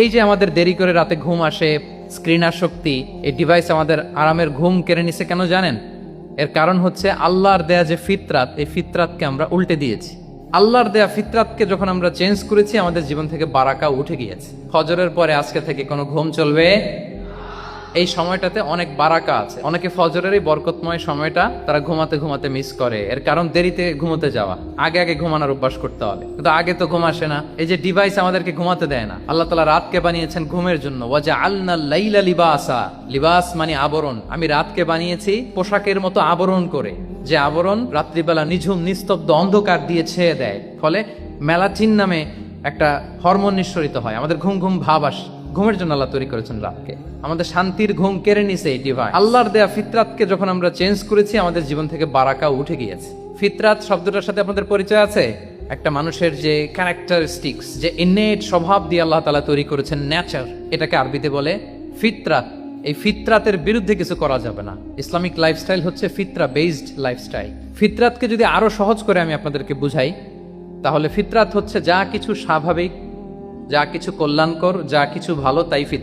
এই যে আমাদের দেরি করে রাতে ঘুম আসে, স্ক্রিন আসক্তি, এই ডিভাইস আমাদের আরামের ঘুম কেড়ে নিছে কেন জানেন? এর কারণ হচ্ছে আল্লাহর দেয়া যে ফিতরাত, এই ফিতরাতকে আমরা উল্টে দিয়েছি। আল্লাহর দেয়া ফিতরাতকে যখন আমরা চেঞ্জ করেছি, আমাদের জীবন থেকে বারাকা উঠে গিয়েছে। ফজরের পরে আজকে থেকে কোনো ঘুম চলবে। এই সময়টাতে অনেক বারাকা আছে। অনেকে ফজরের এই বরকতময় সময়টা তারা ঘুমাতে ঘুমাতে মিস করে। এর কারণ দেরিতে ঘুমোতে যাওয়া, আগে আগে ঘুমানোর অভ্যাস করতে হবে, কিন্তু আগে তো ঘুম আসে না। এই যে ডিভাইস আমাদেরকে ঘুমাতে দেয় না। আল্লাহ তাআলা রাতকে বানিয়েছেন ঘুমের জন্য। ওয়াজআলনাল লাইলা লিবাসা, লিবাস মানে আবরণ। আমি রাতকে বানিয়েছি পোশাকের মতো আবরণ করে, যে আবরণ রাত্রিবেলা নিঝুম নিস্তব্ধ অন্ধকার দিয়ে ছেয়ে দেয়। ফলে মেলাটিন নামে একটা হরমোন নিঃসরিত হয়, আমাদের ঘুম ঘুম ভাব আসে। ঘুমের জন্য আল্লাহ তৈরি করেছেন রাতকে। আমাদের শান্তির ঘুম কেড়ে নিছে এই ডিভাইস। আল্লাহর দেয়া ফিতরাতকে যখন আমরা চেঞ্জ করেছি, আমাদের জীবন থেকে বারাকা উঠে গিয়েছে। ফিতরাত শব্দটার সাথে আপনাদের পরিচয় আছে? একটা মানুষের যে ক্যারেক্টারিস্টিক্স, যে ইননেট স্বভাব দিয়ে আল্লাহ তাআলা তৈরি করেছেন, নেচার, এটাকে আরবিতে বলে ফিতরাত। এই ফিতরাতের বিরুদ্ধে কিছু করা যাবে না। ইসলামিক লাইফস্টাইল হচ্ছে ফিতরা বেসড লাইফস্টাইল। ফিতরাতকে যদি আরো সহজ করে আমি আপনাদেরকে বুঝাই, তাহলে ফিতরাত হচ্ছে যা কিছু স্বাভাবিক, যা কিছু কল্যাণকর, যা কিছু ভালো, তাই ফিতরাত।